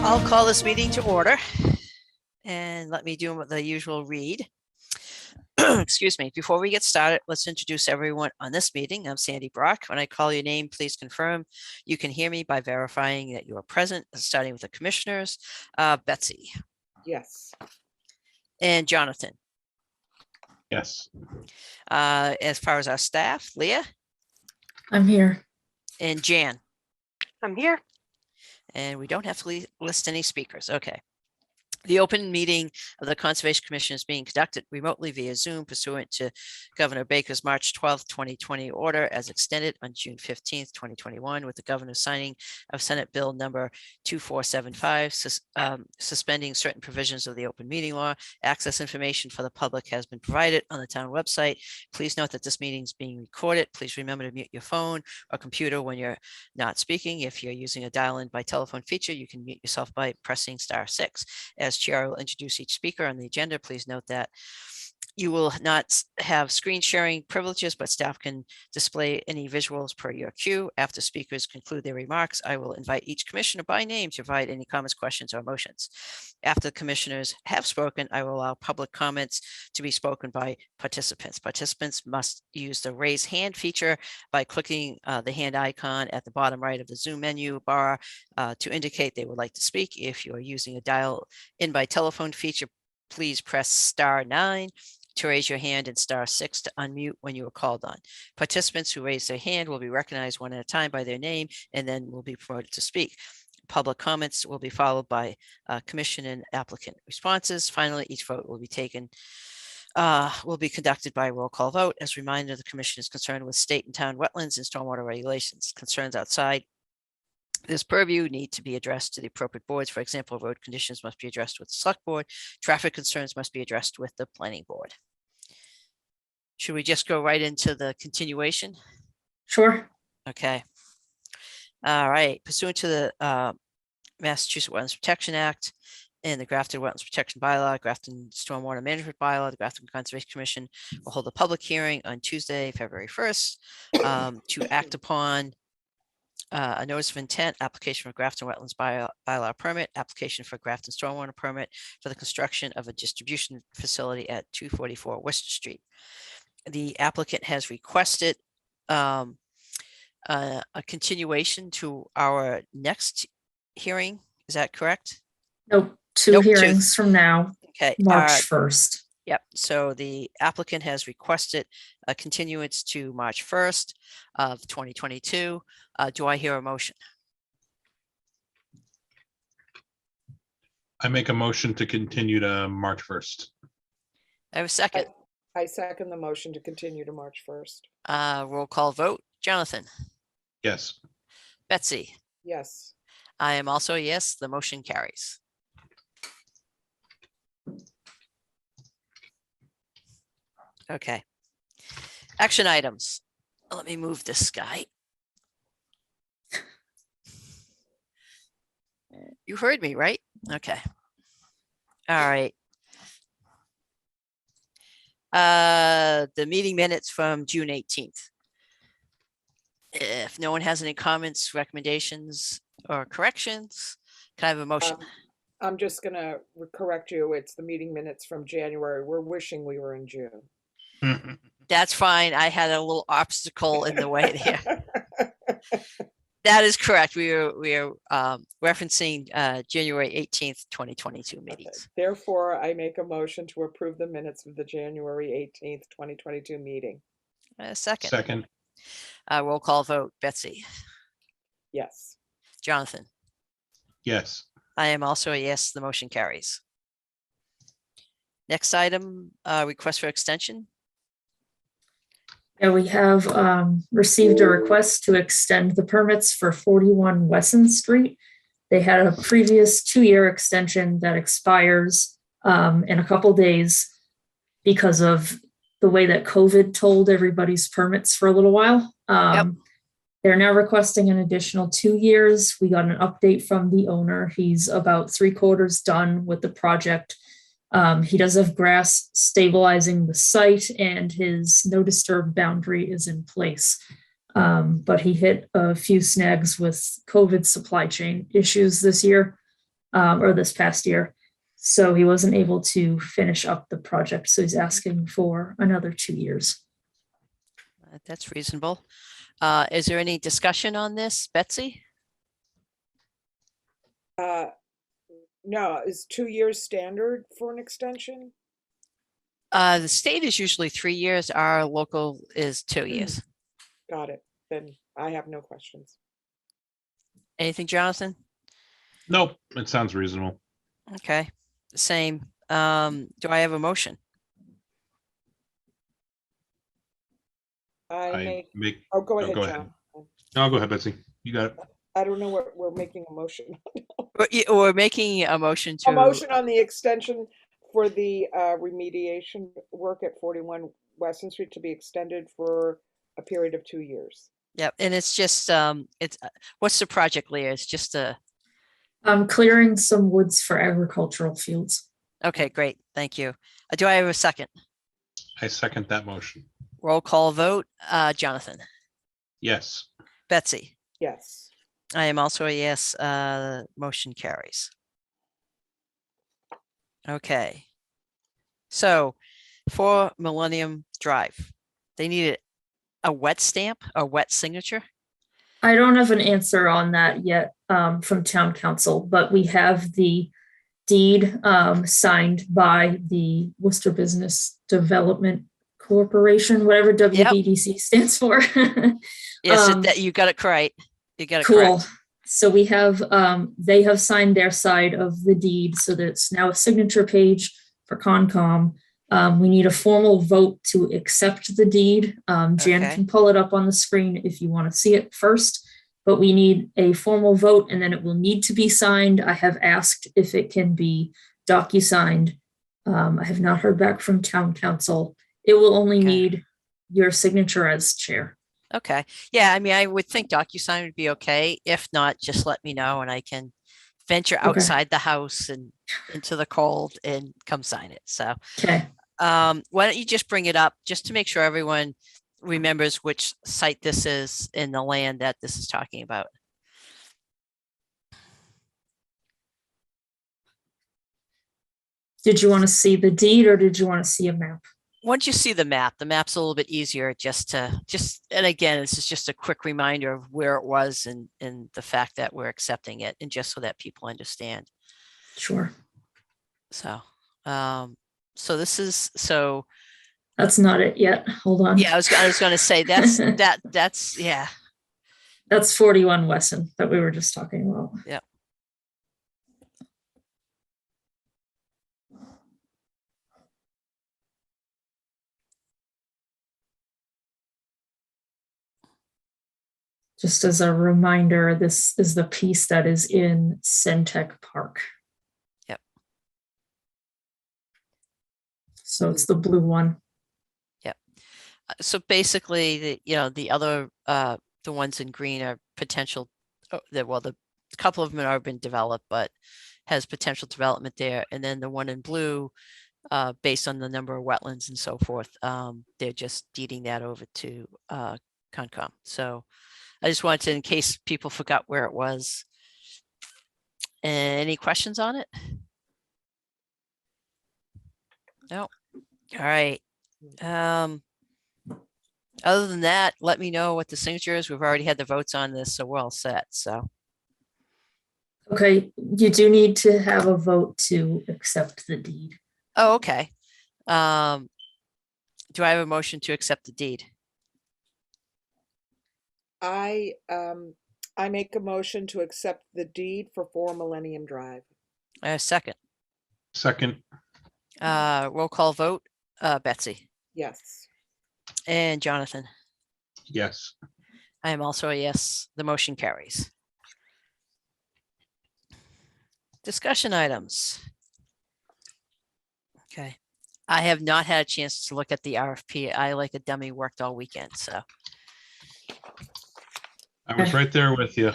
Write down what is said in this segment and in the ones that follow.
I'll call this meeting to order and let me do the usual read. Excuse me. Before we get started, let's introduce everyone on this meeting. I'm Sandy Brock. When I call your name, please confirm you can hear me by verifying that you are present, starting with the commissioners. Betsy. Yes. And Jonathan. Yes. As far as our staff, Leah. I'm here. And Jan. I'm here. And we don't have to list any speakers. Okay. The open meeting of the Conservation Commission is being conducted remotely via Zoom pursuant to Governor Baker's March 12th, 2020 order as extended on June 15th, 2021, with the governor signing of Senate Bill number 2475, suspending certain provisions of the open meeting law. Access information for the public has been provided on the town website. Please note that this meeting is being recorded. Please remember to mute your phone or computer when you're not speaking. If you're using a dial-in by telephone feature, you can mute yourself by pressing *6. As chair, I will introduce each speaker on the agenda. Please note that you will not have screen sharing privileges, but staff can display any visuals per your cue. After speakers conclude their remarks, I will invite each commissioner by name to provide any comments, questions, or motions. After the commissioners have spoken, I will allow public comments to be spoken by participants. Participants must use the raise hand feature by clicking the hand icon at the bottom right of the Zoom menu bar to indicate they would like to speak. If you are using a dial in by telephone feature, please press *9 to raise your hand and *6 to unmute when you are called on. Participants who raise their hand will be recognized one at a time by their name and then will be promoted to speak. Public comments will be followed by commission and applicant responses. Finally, each vote will be conducted by a roll call vote. As a reminder, the commission is concerned with state and town wetlands and stormwater regulations. Concerns outside this purview need to be addressed to the appropriate boards. For example, road conditions must be addressed with the select board. Traffic concerns must be addressed with the planning board. Should we just go right into the continuation? Sure. Okay. All right. Pursuant to the Massachusetts Wetlands Protection Act and the Grafton Wetlands Protection Bylaw, Grafton Stormwater Management Bylaw, the Grafton Conservation Commission will hold a public hearing on Tuesday, February 1st to act upon a notice of intent, application for Grafton Wetlands bylaw permit, application for Grafton Stormwater permit for the construction of a distribution facility at 244 Worcester Street. The applicant has requested a continuation to our next hearing. Is that correct? Nope. Two hearings from now, okay. March 1st. Yep. So the applicant has requested a continuance to March 1st of 2022. Do I hear a motion? I make a motion to continue to March 1st. I have a second. I second the motion to continue to March 1st. Roll call vote. Jonathan. Yes. Betsy. Yes. I am also a yes. The motion carries. Okay. Action items. Let me move this guy. You heard me, right? Okay. All right. The meeting minutes from June 18th. If no one has any comments, recommendations, or corrections, can I have a motion? I'm just going to correct you. It's the meeting minutes from January. We're wishing we were in June. That's fine. I had a little obstacle in the way there. That is correct. We are referencing January 18th, 2022 meetings. Okay. Therefore, I make a motion to approve the minutes of the January 18th, 2022 meeting. Second. Second. Roll call vote. Betsy. Yes. Jonathan. Yes. I am also a yes. The motion carries. Next item, request for extension. Yeah, we have received a request to extend the permits for 41 Wesson Street. They had a previous 2-year extension that expires in a couple days because of the way that COVID told everybody's permits for a little while. Yep. They're now requesting an additional 2 years. We got an update from the owner. He's about 3/4 done with the project. He does have grass stabilizing the site and his no disturb boundary is in place. But he hit a few snags with COVID supply chain issues this year. or this past year. So he wasn't able to finish up the project. So he's asking for another 2 years. That's reasonable. Is there any discussion on this, Betsy? No, is 2 years standard for an extension? The state is usually 3 years. Our local is 2 years. Got it. Then I have no questions. Anything, Jonathan? Nope, it sounds reasonable. Okay, same. Do I have a motion? I I make, oh, go oh, ahead, go ahead. John. no, go ahead, Betsy. You got it. I don't know what we're making a motion. We're making a motion A to, motion on the extension for the remediation work at 41 Weston Street to be extended for a period of 2 years. yep, and it's just, it's, what's the project, Leah? It's just a, Clearing some woods for agricultural fields. okay, great, thank you. Do I have a second? I second that motion. Roll call vote, Jonathan, Yes. Betsy. Yes. I am also a yes, motion carries. Okay. So for Millennium Drive, they needed a wet stamp, a wet signature. I don't have an answer on that yet from town council, but we have the deed signed by the Worcester Business Development Corporation, whatever WBDC stands for. Yes, that you got it correct. You got it Cool. correct. So we have, they have signed their side of the deed, so that it's now a signature page for Concom. We need a formal vote to accept the deed. Jan Okay. can pull it up on the screen if you want to see it first, but we need a formal vote and then it will need to be signed. I have asked if it can be docu-signed. I have not heard back from town council. It will only Okay. need your signature as chair. Okay. Yeah, I mean, I would think DocuSign would be okay. If not, just let me know and I can venture Okay. outside the house and into the cold and come sign it. So Okay. why don't you just bring it up just to make sure everyone remembers which site this is in the land that this is talking about. Did you want to see the deed or did you want to see a map? Once you see the map's a little bit easier and again, this is just a quick reminder of where it was and the fact that we're accepting it and just so that people understand. Sure. So, so this is, so, That's not it yet. Hold on. yeah, I was going to say that's, yeah. That's 41 Wesson that we were just talking about. Yeah. Just as a reminder, this is the piece that is in Centec Park. Yep. So it's the blue one. So basically, the other, the ones in green are potential, the couple of them have been developed, but has potential development there. And then the one in blue, based on the number of wetlands and so forth, they're just deeding that over to Concom. So I just wanted to, in case people forgot where it was. Any questions on it? No. All right. Other than that, let me know what the signature is. We've already had the votes on this, so we're all set. So, Okay, you do need to have a vote to accept the deed. oh, okay. Do I have a motion to accept the deed? I make a motion to accept the deed for 4 Millennium Drive. A second. Second. Roll call vote. Betsy Yes. and Jonathan. Yes. I am also a yes. The motion carries. Discussion items. Okay. I have not had a chance to look at the RFP. I, like a dummy, worked all weekend, so. I was right there with you.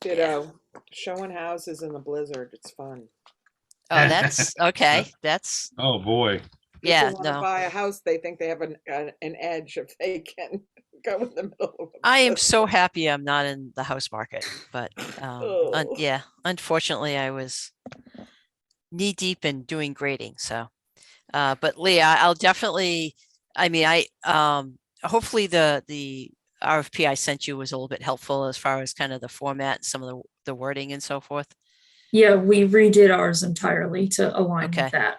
Ditto. Showing houses in the blizzard. It's fun. Oh, that's okay. That's, Oh, boy. yeah, People want to no. buy a house. They think they have an edge if they can go in the middle of I am it. so happy I'm not in the house market, but Oh. yeah, unfortunately I was knee deep in doing grading. So, but Leah, I'll definitely, I mean, hopefully the RFP I sent you was a little bit helpful as far as kind of the format, and some of the wording and so forth. Yeah, we redid ours entirely to align Okay. with that.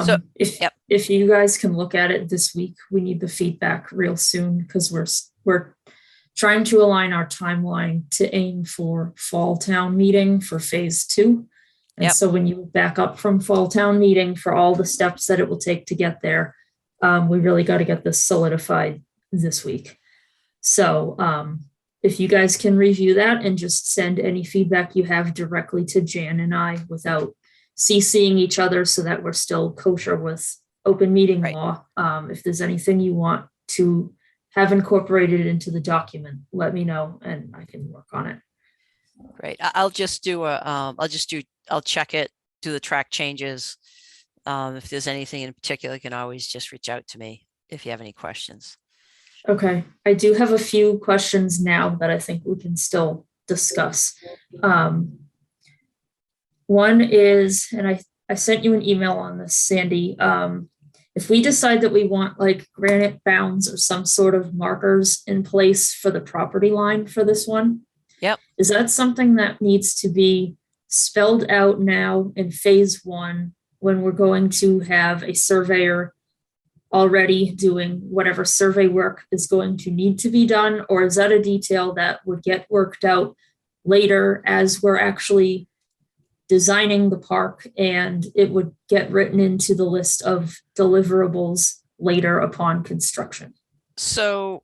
So, yep. If you guys can look at it this week, we need the feedback real soon because we're trying to align our timeline to aim for fall town meeting for phase 2. And Yep. so when you back up from fall town meeting for all the steps that it will take to get there, we really got to get this solidified this week. So if you guys can review that and just send any feedback you have directly to Jan and I without CCing each other so that we're still kosher with open meeting Right. law. If there's anything you want to have incorporated into the document, let me know and I can work on it. Great. I'll check it, do the track changes. If there's anything in particular, you can always just reach out to me if you have any questions. Okay, I do have a few questions now that I think we can still discuss. One is, and I sent you an email on this, Sandy. If we decide that we want like granite bounds or some sort of markers in place for the property line for this one, Yep. is that something that needs to be spelled out now in phase 1 when we're going to have a surveyor already doing whatever survey work is going to need to be done? Or is that a detail that would get worked out later as we're actually designing the park and it would get written into the list of deliverables later upon construction? So,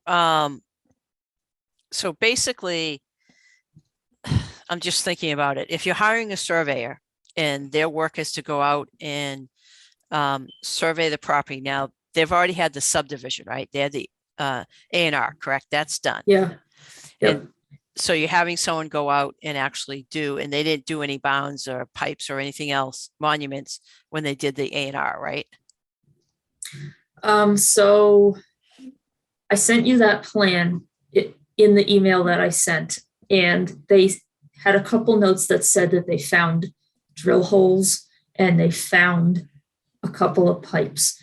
so basically, I'm just thinking about it. If you're hiring a surveyor and their work is to go out and survey the property, now they've already had the subdivision, right? They had the A&R, correct? That's done. Yeah. Yep. And so you're having someone go out and actually do, and they didn't do any bounds or pipes or anything else, monuments, when they did the A&R, right? So I sent you that plan in the email that I sent, and they had a couple notes that said that they found drill holes and they found a couple of pipes.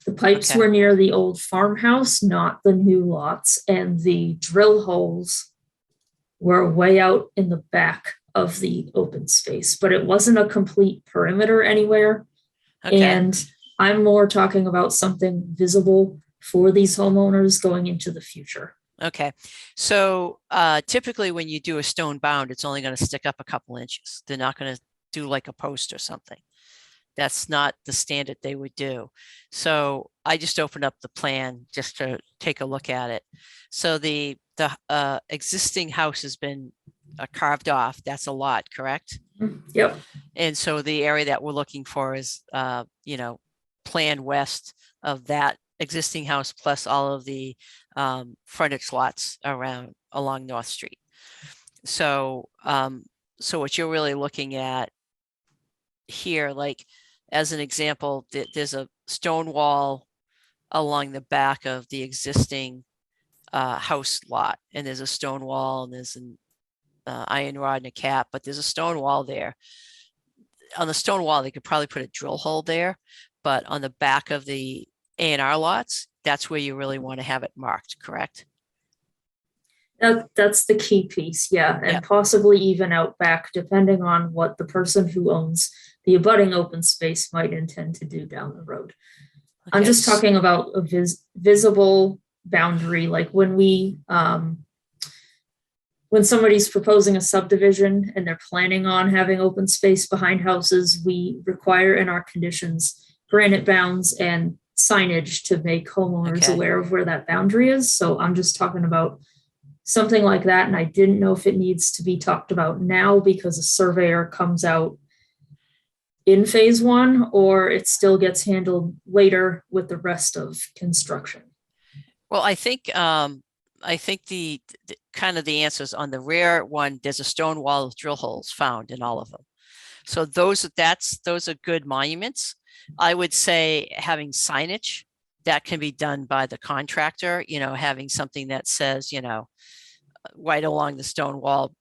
The pipes Okay. were near the old farmhouse, not the new lots, and the drill holes were way out in the back of the open space, but it wasn't a complete perimeter anywhere. Okay. And I'm more talking about something visible for these homeowners going into the future. Okay. So typically when you do a stone bound, it's only going to stick up a couple inches. They're not going to do like a post or something. That's not the standard they would do. So I just opened up the plan just to take a look at it. So the existing house has been carved off. That's a lot, correct? Yep. And so the area that we're looking for is, planned west of that existing house, plus all of the frontage lots along North Street. So, so what you're really looking at here, like as an example, there's a stone wall along the back of the existing house lot, and there's a stone wall, and there's an iron rod and a cap, but there's a stone wall there. On the stone wall, they could probably put a drill hole there, but on the back of the A&R lots, that's where you really want to have it marked, correct? That's the key piece, yeah, and Yep. possibly even out back, depending on what the person who owns the abutting open space might intend to do down the road. I'm Okay, just talking about a visible boundary, like when somebody's proposing a subdivision and they're planning on having open space behind houses, we require in our conditions granite bounds and signage to make homeowners Okay. aware of where that boundary is. So I'm just talking about something like that. And I didn't know if it needs to be talked about now because a surveyor comes out in phase 1, or it still gets handled later with the rest of construction. Well, I think the kind of the answers on the rear one, there's a stone wall with drill holes found in all of them. So those are good monuments. I would say having signage that can be done by the contractor, having something that says, right along the stone wall,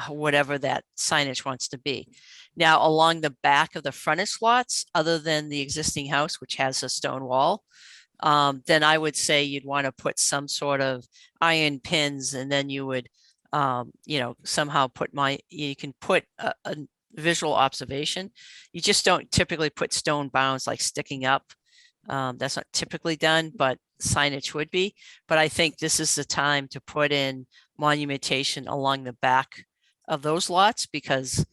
whatever that signage wants to be. Now, along the back of the frontage lots, other than the existing house, which has a stone wall, then I would say you'd want to put some sort of iron pins, and then you would, somehow you can put a visual observation. You just don't typically put stone bounds like sticking up. That's not typically done, but signage would be. But I think this is the time to put in monumentation along the back of those lots, because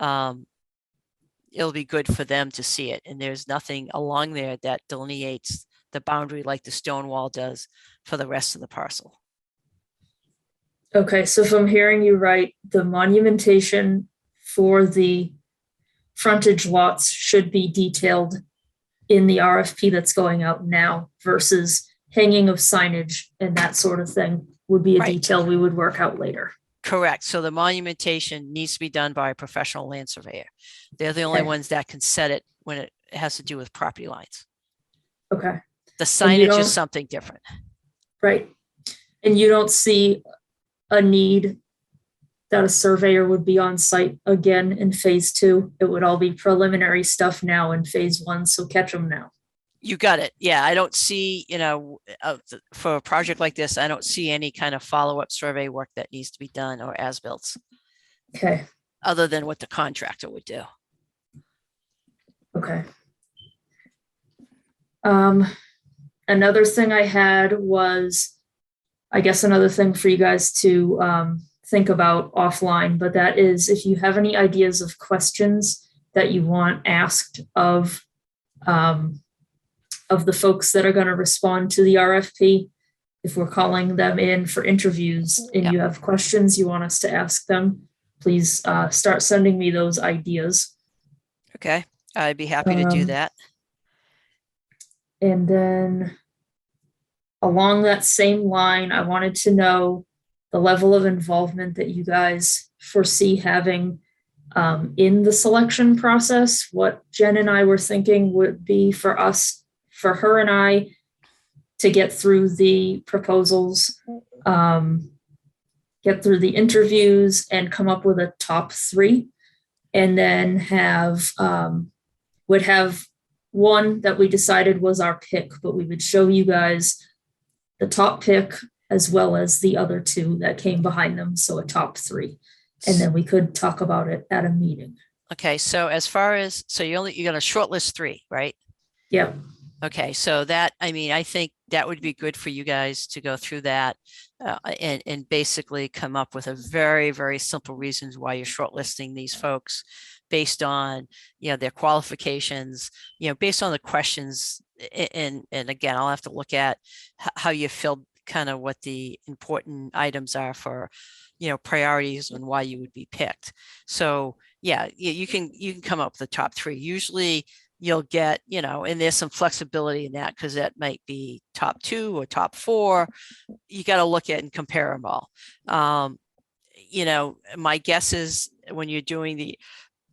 it'll be good for them to see it. And there's nothing along there that delineates the boundary like the stone wall does for the rest of the parcel. Okay, so if I'm hearing you right, the monumentation for the frontage lots should be detailed in the RFP that's going out now, versus hanging of signage and that sort of thing would be a Right. detail we would work out later. Correct. So the monumentation needs to be done by a professional land surveyor. They're the only Okay. ones that can set it when it has to do with property lines. Okay, The And you signage don't- is something different. right. And you don't see a need that a surveyor would be on site again in phase 2? It would all be preliminary stuff now in phase 1, so catch them now. You got it. Yeah, I don't see, for a project like this, I don't see any kind of follow-up survey work that needs to be done, or as-built, Okay, other than what the contractor would do. okay. Another thing I had was, I guess another thing for you guys to think about offline, but that is if you have any ideas of questions that you want asked of the folks that are going to respond to the RFP, if we're calling them in for interviews and you have questions you want us to ask them, please start sending me those ideas. Okay, I'd be happy to do Um, that. And then along that same line, I wanted to know the level of involvement that you guys foresee having in the selection process. What Jen and I were thinking would be for her and I to get through the proposals, get through the interviews, and come up with a top 3, and then would have one that we decided was our pick, but we would show you guys the top pick as well as the other 2 that came behind them, so a top 3, and then we could talk about it at a meeting. Okay, so as far as, you're going to shortlist 3, right? Yep. Okay, so that, I think that would be good for you guys to go through that and basically come up with a very, very simple reasons why you're shortlisting these folks based on, their qualifications, based on the questions. And again, I'll have to look at how you feel, kind of what the important items are for, priorities and why you would be picked. So yeah, you can come up with the top 3. Usually you'll get, and there's some flexibility in that, because that might be top 2 or top 4. You got to look at and compare them all. My guess is when you're doing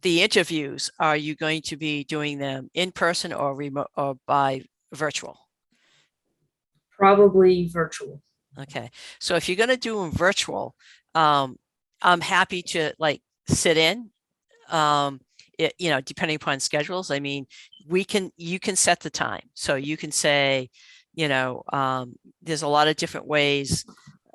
the interviews, are you going to be doing them in person or remote or by virtual? Probably virtual. Okay, so if you're going to do them virtual, I'm happy to sit in. Depending upon schedules. You can set the time. So you can say, there's a lot of different ways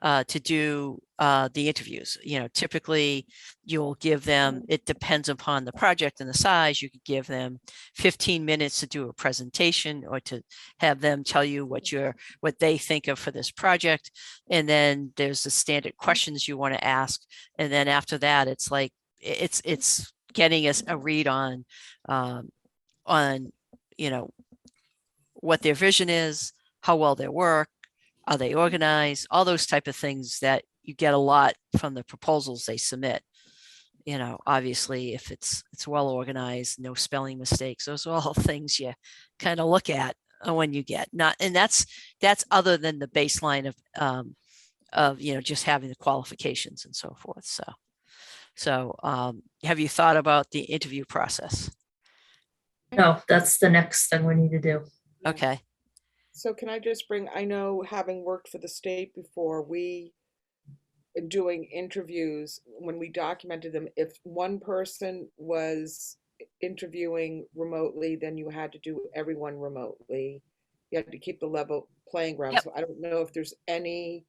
to do the interviews. Typically you'll give them, it depends upon the project and the size, you could give them 15 minutes to do a presentation, or to have them tell you what they think of for this project. And then there's the standard questions you want to ask. And then after that, it's it's getting us a read on what their vision is, how well they work, are they organized, all those type of things that you get a lot from the proposals they submit. Obviously, if it's well organized, no spelling mistakes, those are all things you kind of look at when you get and that's other than the baseline of just having the qualifications and so forth. So have you thought about the interview process? No, that's the next thing we need to do. Okay. So can I just bring, I know having worked for the state before, we, doing interviews, when we documented them, if one person was interviewing remotely, then you had to do everyone remotely. You had to keep the level playing ground. Yep. So I don't know if there's any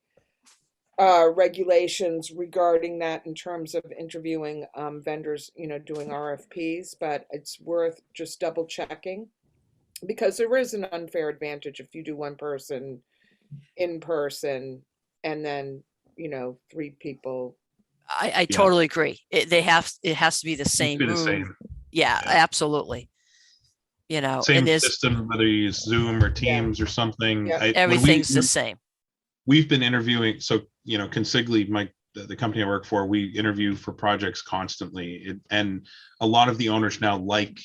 regulations regarding that in terms of interviewing vendors, doing RFPs, but it's worth just double checking because there is an unfair advantage if you do one person in person and then, three people. I Yeah. totally agree. It has to be the Needs to same be the room. same. Yeah, Yeah. absolutely. And Same there's system, whether you use Zoom or Teams or something. Yeah. When everything's the same. we've been interviewing, so, Consigli, the company I work for, we interview for projects constantly. And a lot of the owners now like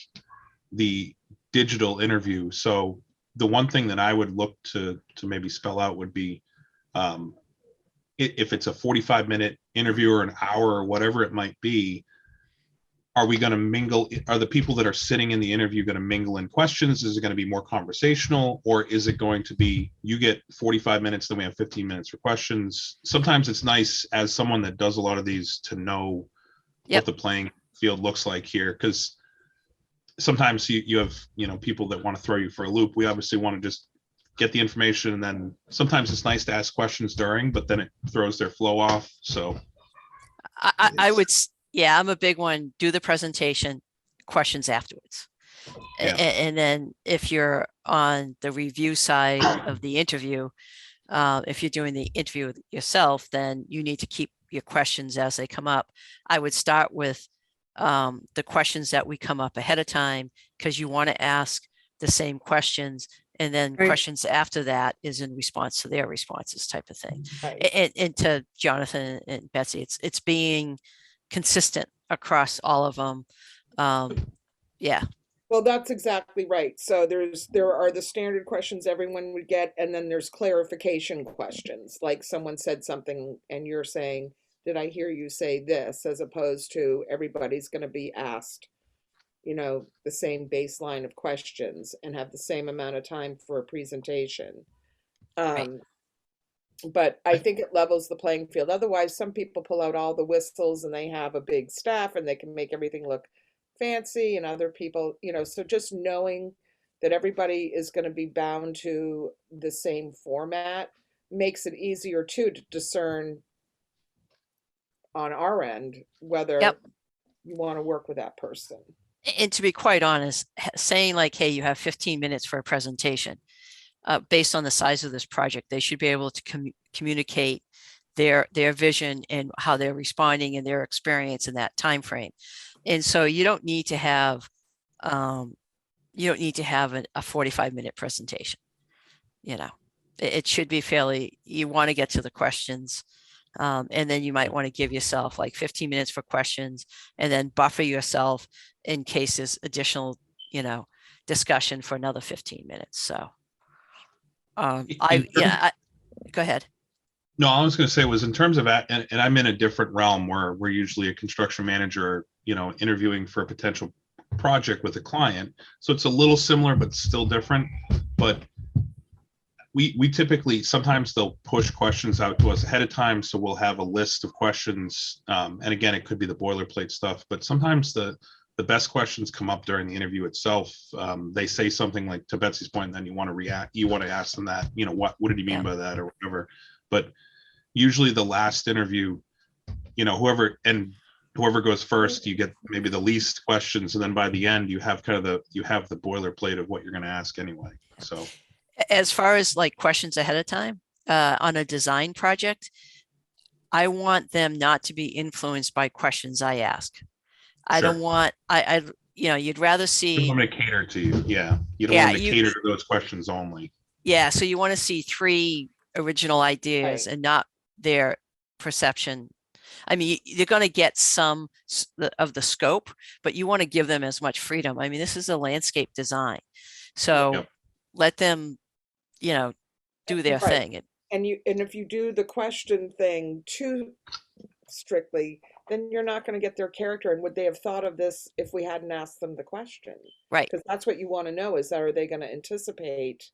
the digital interview. So the one thing that I would look to maybe spell out would be, if it's a 45-minute interview or an hour or whatever it might be, are we going to mingle? Are the people that are sitting in the interview going to mingle in questions? Is it going to be more conversational, or is it going to be you get 45 minutes, then we have 15 minutes for questions? Sometimes it's nice as someone that does a lot of these to know Yep. what the playing field looks like here, because sometimes you have people that want to throw you for a loop. We obviously want to just get the information, and then sometimes it's nice to ask questions during, but then it throws their flow off. So I would, yeah, I'm a big one. Do the presentation, questions afterwards. Yeah. And then if you're on the review side of the interview, if you're doing the interview yourself, then you need to keep your questions as they come up. I would start with the questions that we come up ahead of time, because you want to ask the same questions. And then Right. questions after that is in response to their responses, type of thing. Right. And to Jonathan and Betsy, it's being consistent across all of them. Yeah, Well, that's exactly right. So there are the standard questions everyone would get, and then there's clarification questions, like someone said something and you're saying, did I hear you say this? As opposed to everybody's going to be asked, the same baseline of questions and have the same amount of time for a presentation. Right. But I think it levels the playing field. Otherwise, some people pull out all the whistles and they have a big staff and they can make everything look fancy, and other people, so just knowing that everybody is going to be bound to the same format makes it easier too to discern on our end whether Yep. you want to work with that person. And to be quite honest, saying like, hey, you have 15 minutes for a presentation, based on the size of this project, they should be able to communicate their vision and how they're responding and their experience in that time frame. And so you don't need to have a 45-minute presentation. It should be fairly, you want to get to the questions. And then you might want to give yourself like 15 minutes for questions, and then buffer yourself in case there's additional, discussion for another 15 minutes. So go ahead. No, I was going to say was in terms of that, and I'm in a different realm where we're usually a construction manager, interviewing for a potential project with a client. So it's a little similar, but still different. But we typically, sometimes they'll push questions out to us ahead of time. So we'll have a list of questions. And again, it could be the boilerplate stuff, but sometimes the best questions come up during the interview itself. They say something like, to Betsy's point, and then you want to react, you want to ask them that, what did he mean by that or whatever. But usually the last interview, whoever goes first, you get maybe the least questions. And then by the end, you have the boilerplate of what you're going to ask anyway. So as far as like questions ahead of time, on a design project, I want them not to be influenced by questions I ask. I Sure. don't want, you'd rather you see. want them to cater to you. Yeah. You don't want them to cater to those questions only. Yeah. So you want to see 3 original ideas Right. and not their perception. I mean, they're going to get some of the scope, but you want to give them as much freedom. I mean, this is a landscape design. So Yep. let them, do their Right. thing. And if you do the question thing too strictly, then you're not going to get their character. And would they have thought of this if we hadn't asked them the question? Right. Because that's what you want to know, is that, are they going to anticipate,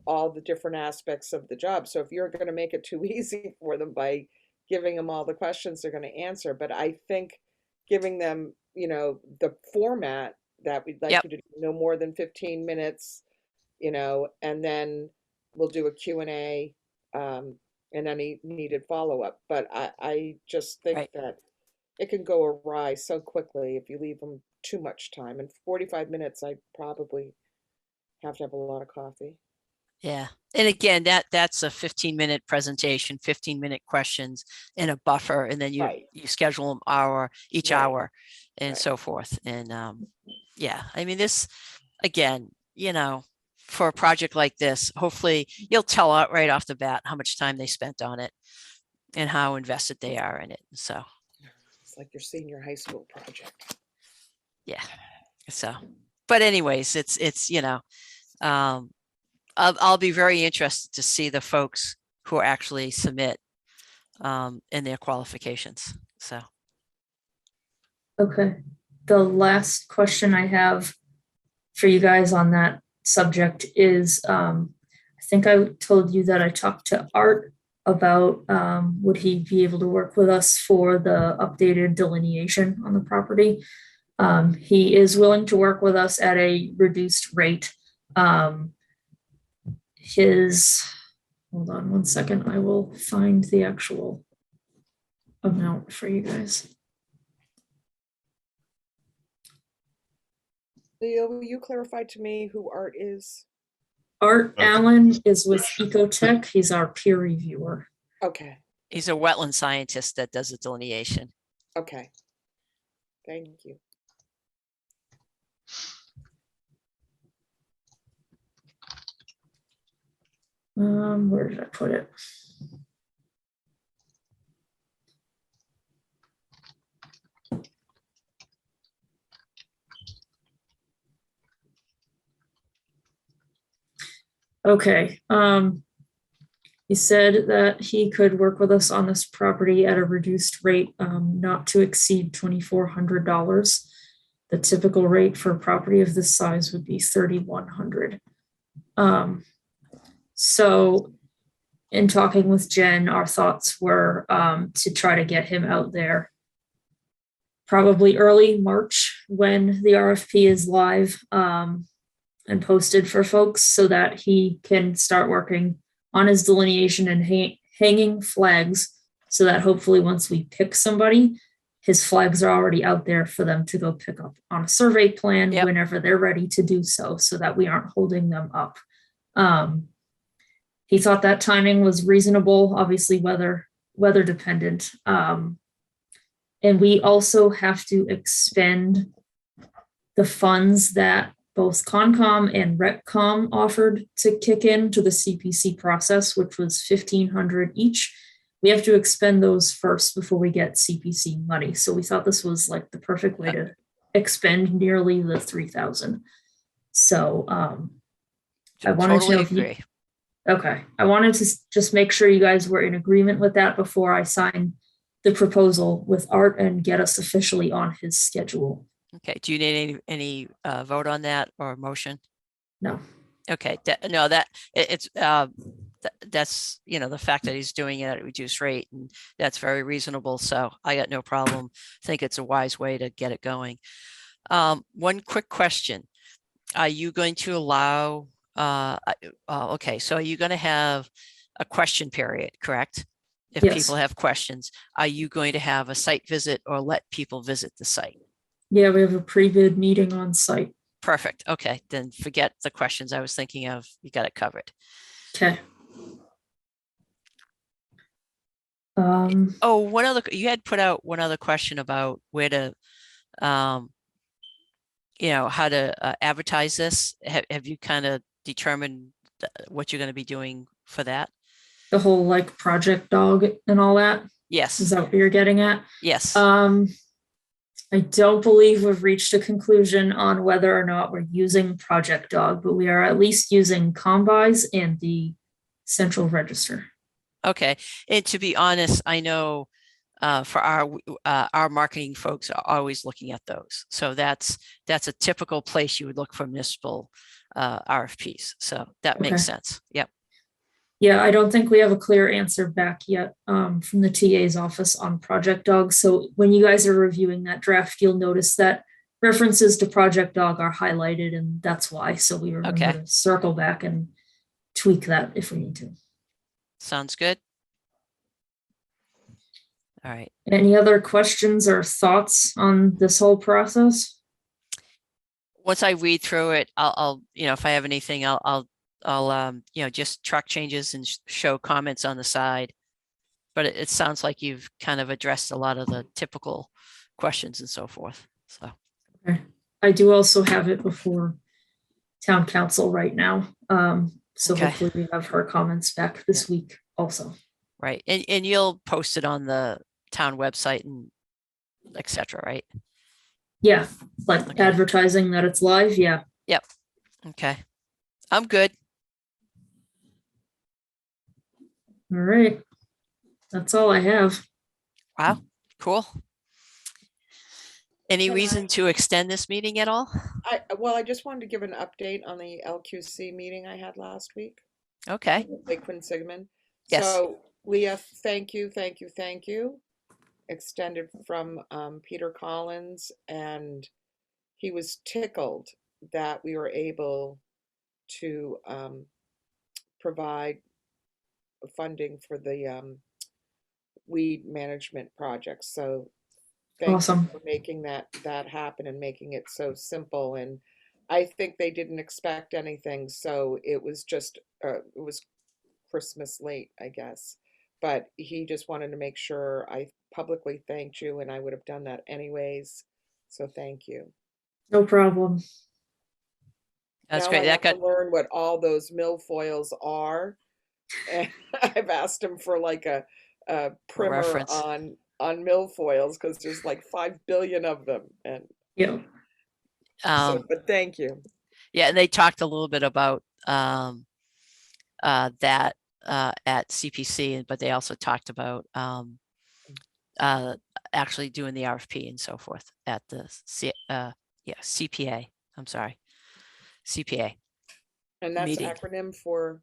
all the different aspects of the job. So if you're going to make it too easy for them by giving them all the questions they're going to answer, but I think giving them, the format that we'd like Yep. you to do no more than 15 minutes, and then we'll do a Q&A, and any needed follow-up. But I just think Right. that it can go awry so quickly if you leave them too much time. In 45 minutes, I probably have to have a lot of coffee. Yeah. And again, that's a 15-minute presentation, 15-minute questions and a buffer. And then you Right. schedule them each Right. hour and Right. so forth. And yeah, I mean, this, again, for a project like this, hopefully you'll tell out right off the bat how much time they spent on it and how invested they are in it. So, It's like your senior high school project. yeah. So, but anyways, it's, I'll be very interested to see the folks who actually submit in their qualifications. So, Okay. The last question I have for you guys on that subject is, I think I told you that I talked to Art about, would he be able to work with us for the updated delineation on the property? He is willing to work with us at a reduced rate. Hold on one second, I will find the actual amount for you guys. Leo, will you clarify to me who Art is? Art Okay. Allen is with Ecotech. He's our peer reviewer. Okay. he's a wetland scientist that does the delineation. Okay. Thank you. Where did I put it? Okay. He said that he could work with us on this property at a reduced rate, not to exceed $2,400. The typical rate for a property of this size would be $3,100. So in talking with Jen, our thoughts were to try to get him out there probably early March when the RFP is live and posted for folks, so that he can start working on his delineation and hanging flags, so that hopefully once we pick somebody, his flags are already out there for them to go pick up on a survey plan. Yep. Whenever they're ready to do so that we aren't holding them up. He thought that timing was reasonable, obviously weather dependent. And we also have to expend the funds that both Concom and RecCom offered to kick into the CPC process, which was $1,500 each. We have to expend those first before we get CPC money. So we thought this was like the perfect way to expend nearly the $3,000. So I wanted to know if you, okay. I wanted to just make sure you guys were in agreement with that before I sign the proposal with Art and get us officially on his schedule. Okay. Do you need any vote on that or motion? No. Okay. No, it's that's, the fact that he's doing it at a reduced rate, and that's very reasonable. So I got no problem. I think it's a wise way to get it going. One quick question. Are you going to allow, okay, so are you going to have a question period, correct? If Yes. people have questions, are you going to have a site visit or let people visit the site? Yeah, we have a pre-bid meeting on site. Perfect. Okay, then forget the questions I was thinking of. You got it covered. Okay. Oh, you had put out one other question about where to, how to advertise this. Have you kind of determined what you're going to be doing for that? The whole like project dog and all that. Yes. Is that what you're getting at? Yes. I don't believe we've reached a conclusion on whether or not we're using Project Dog, but we are at least using Combis and the Central Register. Okay. And to be honest, I know for our marketing folks are always looking at those. So that's a typical place you would look for municipal RFPs. So that Okay. makes sense. Yep. Yeah, I don't think we have a clear answer back yet from the TA's office on Project Dog. So when you guys are reviewing that draft, you'll notice that references to Project Dog are highlighted, and that's why. So we remember Okay. to circle back and tweak that if we need to. Sounds good. All right. Any other questions or thoughts on this whole process? Once I read through it, I'll if I have anything, I'll just track changes and show comments on the side. But it sounds like you've kind of addressed a lot of the typical questions and so forth. So. Okay. I do also have it before town council right now. So Okay. hopefully we have her comments back this week also. Right. And you'll post it on the town website and et cetera, right? Yeah, like Okay. advertising that it's live. Yeah. Yep. Okay. I'm good. All right. That's all I have. Wow. Cool. Any Can reason to extend this meeting at all? Well, I just wanted to give an update on the LQC meeting I had last week. Okay. Lake Quinn-Sigmund. Yes. So Leah, thank you. Extended from Peter Collins, and he was tickled that we were able to provide funding for the weed management project. So thank Awesome. you for making that happen and making it so simple. And I think they didn't expect anything, so it was just it was Christmas late, I guess. But he just wanted to make sure I publicly thanked you, and I would have done that anyways. So thank you. No problem. That's Now great. I That have got to learn what all those milfoils are. And I've asked him for like a primer reference. on milfoils because there's like 5 billion of them. And Yeah. but thank you. Yeah, and they talked a little bit about that at CPC, but they also talked about actually doing the RFP and so forth at the CPA. I'm sorry, CPA. And that's Meeting. acronym for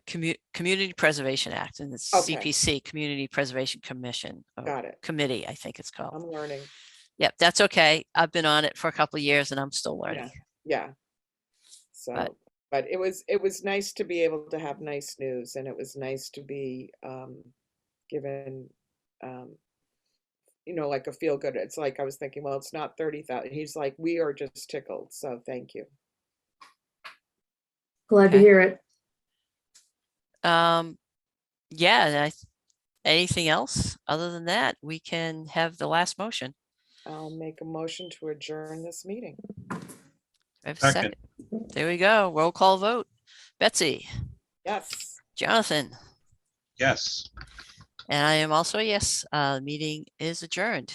Community Preservation Act, and it's Okay. CPC, Community Preservation Commission. Got it. Committee, I think it's called. I'm learning. Yep, that's okay. I've been on it for a couple of years and I'm still learning. Yeah. So, but it was nice to be able to have nice news, and it was nice to be given like a feel good. It's like I was thinking, well, it's not 30,000. He's like, we are just tickled. So thank you. Glad to Okay. hear it. Yeah, anything else other than that, we can have the last motion. I'll make a motion to adjourn this meeting. I have a second. There we go. Roll call vote. Betsy. Yes. Jonathan. Yes. And I am also a yes. Meeting is adjourned.